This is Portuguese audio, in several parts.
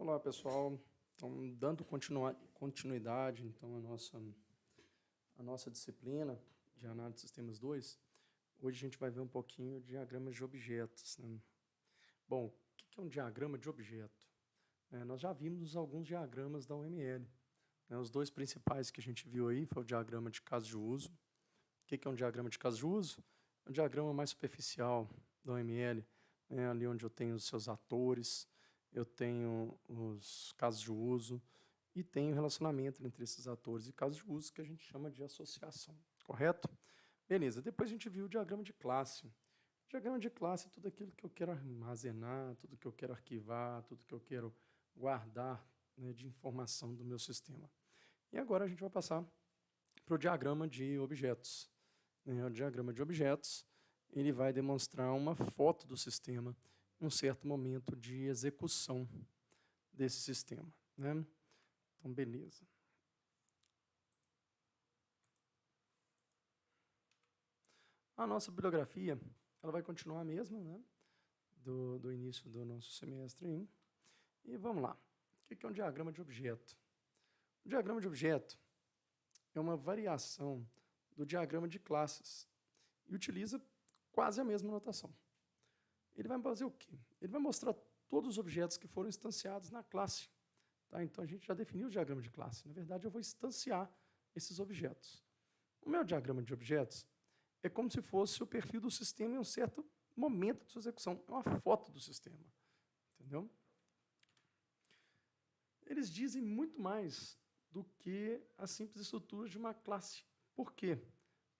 Olá, pessoal. Então, dando continuidade então, à nossa disciplina de análise de sistemas 2, hoje a gente vai ver um pouquinho de diagramas de objetos, né? Bom, o que é um diagrama de objeto? Nós já vimos alguns diagramas da UML, né? Os dois principais que a gente viu aí foi o diagrama de caso de uso. O que é um diagrama de caso de uso? É um diagrama mais superficial da UML, né? Ali onde eu tenho os seus atores, eu tenho os casos de uso e tenho o relacionamento entre esses atores e casos de uso que a gente chama de associação, correto? Beleza, depois a gente viu o diagrama de classe. O diagrama de classe é tudo aquilo que eu quero armazenar, tudo que eu quero arquivar, tudo que eu quero guardar, né, de informação do meu sistema. E agora a gente vai passar para o diagrama de objetos. O diagrama de objetos, ele vai demonstrar uma foto do sistema em um certo momento de execução desse sistema, né? Então, beleza. A nossa bibliografia, ela vai continuar a mesma, né? Do início do nosso semestre aí. E vamos lá. O que é um diagrama de objeto? O diagrama de objeto é uma variação do diagrama de classes e utiliza quase a mesma notação. Ele vai fazer o quê? Ele vai mostrar todos os objetos que foram instanciados na classe. Tá? Então, a gente já definiu o diagrama de classe. Na verdade, eu vou instanciar esses objetos. O meu diagrama de objetos é como se fosse o perfil do sistema em um certo momento de sua execução. É uma foto do sistema. Entendeu? Eles dizem muito mais do que a simples estrutura de uma classe. Por quê?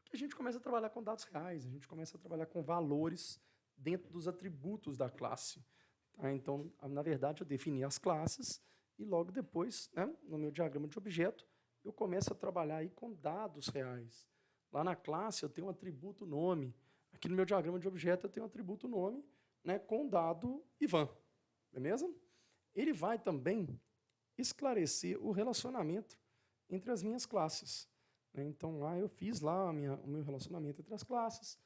Porque a gente começa a trabalhar com dados reais, a gente começa a trabalhar com valores dentro dos atributos da classe. Tá? Então, na verdade, eu defini as classes e logo depois, né, no meu diagrama de objeto, eu começo a trabalhar aí com dados reais. Lá na classe eu tenho um atributo nome. Aqui no meu diagrama de objeto eu tenho um atributo nome, né, com o dado Ivan. Beleza? Ele vai também esclarecer o relacionamento entre as minhas classes. Então, lá eu fiz lá o meu relacionamento entre as classes,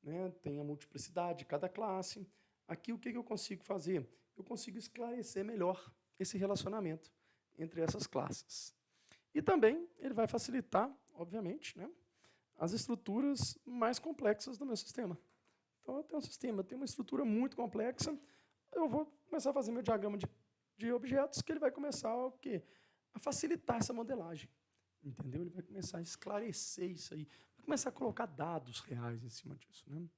né? Tem a multiplicidade de cada classe. Aqui, o que eu consigo fazer? Eu consigo esclarecer melhor esse relacionamento entre essas classes. E também ele vai facilitar, obviamente, né, as estruturas mais complexas do meu sistema. Então, eu tenho um sistema, eu tenho uma estrutura muito complexa, eu vou começar a fazer meu diagrama de objetos, que ele vai começar o quê? A facilitar essa modelagem. Entendeu? Ele vai começar a esclarecer isso aí, vai começar a colocar dados reais em cima disso, né?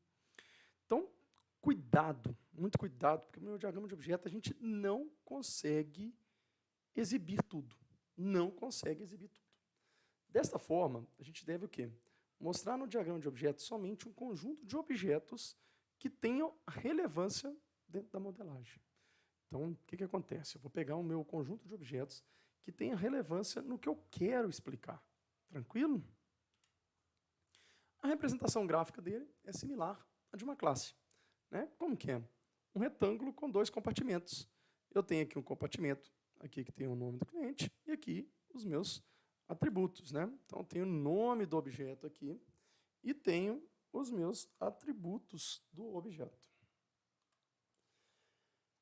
Então, cuidado, muito cuidado, porque no meu diagrama de objeto a gente não consegue exibir tudo. Não consegue exibir tudo. Desta forma, a gente deve o quê? Mostrar no diagrama de objetos somente um conjunto de objetos que tenham relevância dentro da modelagem. Então, o que acontece? Eu vou pegar o meu conjunto de objetos que tenha relevância no que eu quero explicar. Tranquilo? A representação gráfica dele é similar à de uma classe. Né? Como que é? Um retângulo com dois compartimentos. Eu tenho aqui um compartimento, aqui que tem o nome do cliente, e aqui os meus atributos. Né? Então, eu tenho o nome do objeto aqui e tenho os meus atributos do objeto.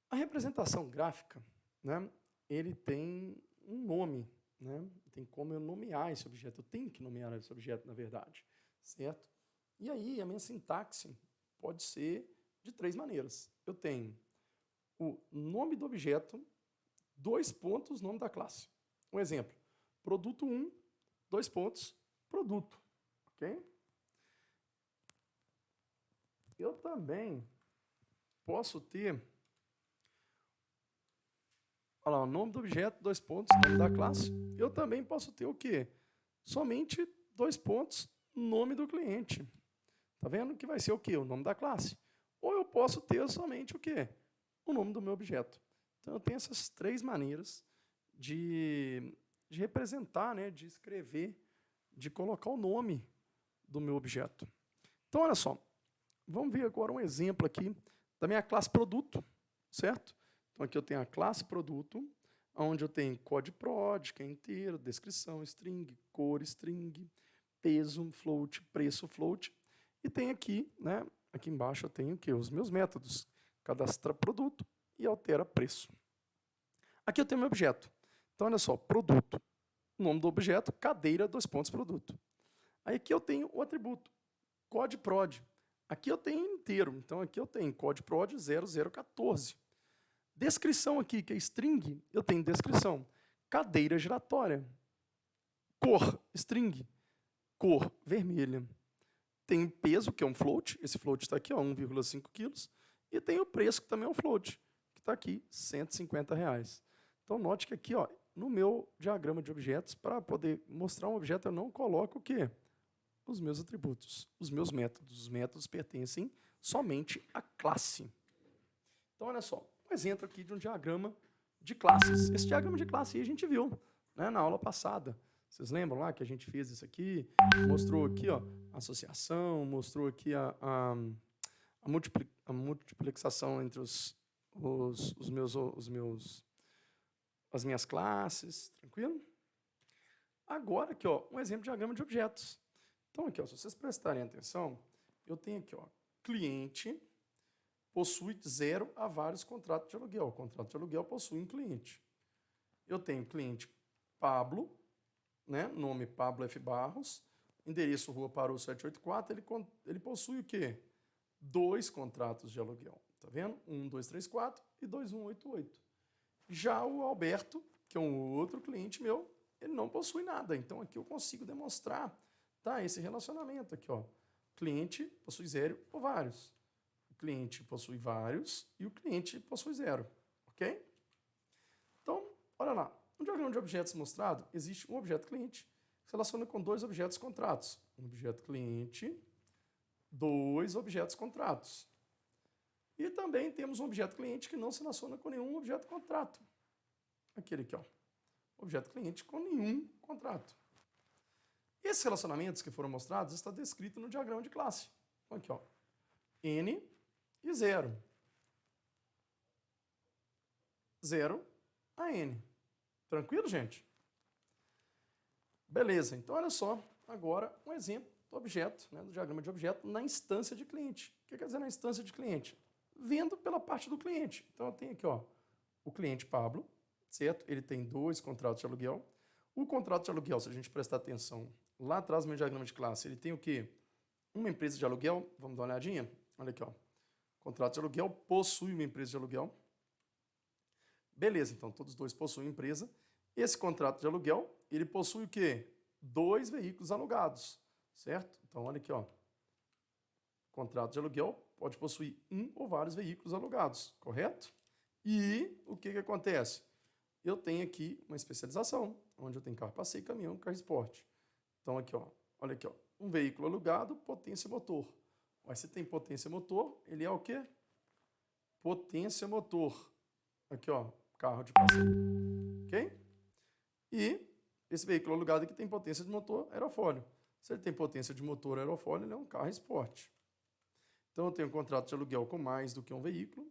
A representação gráfica, né, ele tem um nome, né, tem como eu nomear esse objeto, eu tenho que nomear esse objeto, na verdade, certo? E aí, a minha sintaxe pode ser de três maneiras. Eu tenho o nome do objeto, dois pontos, nome da classe. Um exemplo, produto 1, dois pontos, produto, ok? Eu também posso ter, olha lá, o nome do objeto, dois pontos, nome da classe. Eu também posso ter o quê? Somente dois pontos, nome do cliente. Tá vendo? Que vai ser o quê? O nome da classe. Ou eu posso ter somente o quê? O nome do meu objeto. Então, eu tenho essas três maneiras de representar, né, de escrever, de colocar o nome do meu objeto. Então, olha só. Vamos ver agora um exemplo aqui da minha classe produto, certo? Então, aqui eu tenho a classe produto, onde eu tenho code_prod, que é inteiro, descrição, string, cor, string, peso, float, preço, float. E tem aqui, né, aqui embaixo eu tenho o quê? Os meus métodos. Cadastra produto e altera preço. Aqui eu tenho meu objeto. Então, olha só, produto. O nome do objeto, cadeira, produto. Aí aqui eu tenho o atributo, code_prod. Aqui eu tenho inteiro. Então, aqui eu tenho code_prod 0014. Descrição aqui, que é string, eu tenho descrição. Cadeira giratória. Cor, string. Cor, vermelha. Tem peso, que é um float. Esse float está aqui, 1,5 kg. E tem o preço, que também é um float, que está aqui, R$ 150. Então, note que aqui, no meu diagrama de objetos, para poder mostrar um objeto, eu não coloco o quê? Os meus atributos, os meus métodos. Os métodos pertencem somente à classe. Então, olha só, um exemplo aqui de um diagrama de classes. Esse diagrama de classe aí a gente viu, né, na aula passada. Vocês lembram lá que a gente fez isso aqui? Mostrou aqui a associação, mostrou aqui a multiplexação entre as minhas classes, tranquilo? Agora aqui, um exemplo de diagrama de objetos. Então aqui, se vocês prestarem atenção, eu tenho aqui, cliente possui 0 a vários contratos de aluguel. O contrato de aluguel possui um cliente. Eu tenho cliente Pablo, né, nome Pablo F. Barros, endereço Rua Paru 784, ele possui o quê? 2 contratos de aluguel. Tá vendo? 1234 e 2188. Já o Alberto, que é um outro cliente meu, ele não possui nada. Então aqui eu consigo demonstrar, tá, esse relacionamento aqui, cliente possui 0 ou vários. O cliente possui vários e o cliente possui 0, ok? Então, olha lá, no diagrama de objetos mostrado, existe um objeto cliente que se relaciona com 2 objetos contratos. Um objeto cliente, 2 objetos contratos. E também temos um objeto cliente que não se relaciona com nenhum objeto contrato. Aquele aqui, objeto cliente com nenhum contrato. Esses relacionamentos que foram mostrados estão descritos no diagrama de classe. Então, aqui, N e 0. 0 a N. Tranquilo, gente? Beleza, então olha só, agora um exemplo do objeto, né, do diagrama de objeto na instância de cliente. O que quer dizer na instância de cliente? Vendo pela parte do cliente. Então eu tenho aqui, o cliente Pablo, certo? Ele tem 2 contratos de aluguel. O contrato de aluguel, se a gente prestar atenção, lá atrás no meu diagrama de classe, ele tem o quê? Uma empresa de aluguel, vamos dar uma olhadinha? Olha aqui, contrato de aluguel possui uma empresa de aluguel. Beleza, então todos os 2 possuem empresa. Esse contrato de aluguel, ele possui o quê? 2 veículos alugados, certo? Então, olha aqui, contrato de aluguel pode possuir um ou vários veículos alugados, correto? E o que acontece? Eu tenho aqui uma especialização, onde eu tenho carro passeio, caminhão, carro esporte. Então, aqui, olha aqui, um veículo alugado, potência motor. Mas se tem potência motor, ele é o quê? Potência motor. Aqui, carro de passeio. Ok? E esse veículo alugado aqui tem potência de motor aerofólio. Se ele tem potência de motor aerofólio, ele é um carro esporte. Então, eu tenho um contrato de aluguel com mais do que um veículo.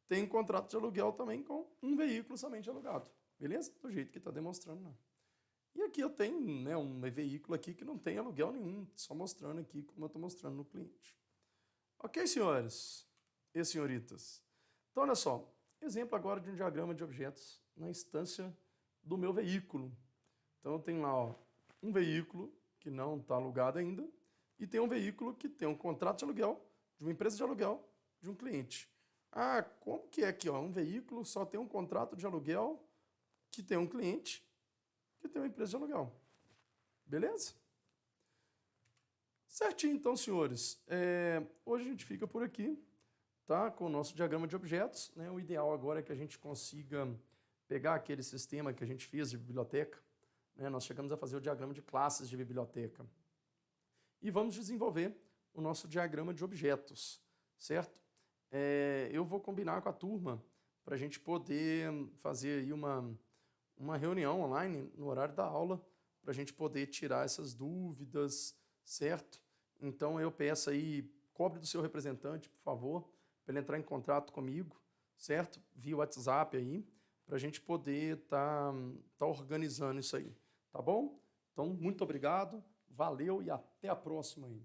Tenho um contrato de aluguel também com um veículo somente alugado. Beleza? Do jeito que está demonstrando lá. E aqui eu tenho, né, um veículo aqui que não tem aluguel nenhum, só mostrando aqui como eu estou mostrando no cliente. Ok, senhores e senhoritas? Então, olha só. Exemplo agora de um diagrama de objetos na instância do meu veículo. Então, eu tenho lá um veículo que não está alugado ainda e tem um veículo que tem um contrato de aluguel de uma empresa de aluguel de um cliente. Ah, como que é aqui? Um veículo só tem um contrato de aluguel que tem um cliente que tem uma empresa de aluguel. Beleza? Certinho, então, senhores. Hoje a gente fica por aqui, tá? Com o nosso diagrama de objetos. Né? O ideal agora é que a gente consiga pegar aquele sistema que a gente fez de biblioteca. Né? Nós chegamos a fazer o diagrama de classes de biblioteca. E vamos desenvolver o nosso diagrama de objetos, certo? Eu vou combinar com a turma para a gente poder fazer aí uma reunião online no horário da aula para a gente poder tirar essas dúvidas, certo? Então eu peço aí, cobre do seu representante, por favor, para ele entrar em contato comigo, certo? Via WhatsApp aí, para a gente poder tá organizando isso aí, tá bom? Então, muito obrigado, valeu e até a próxima aí.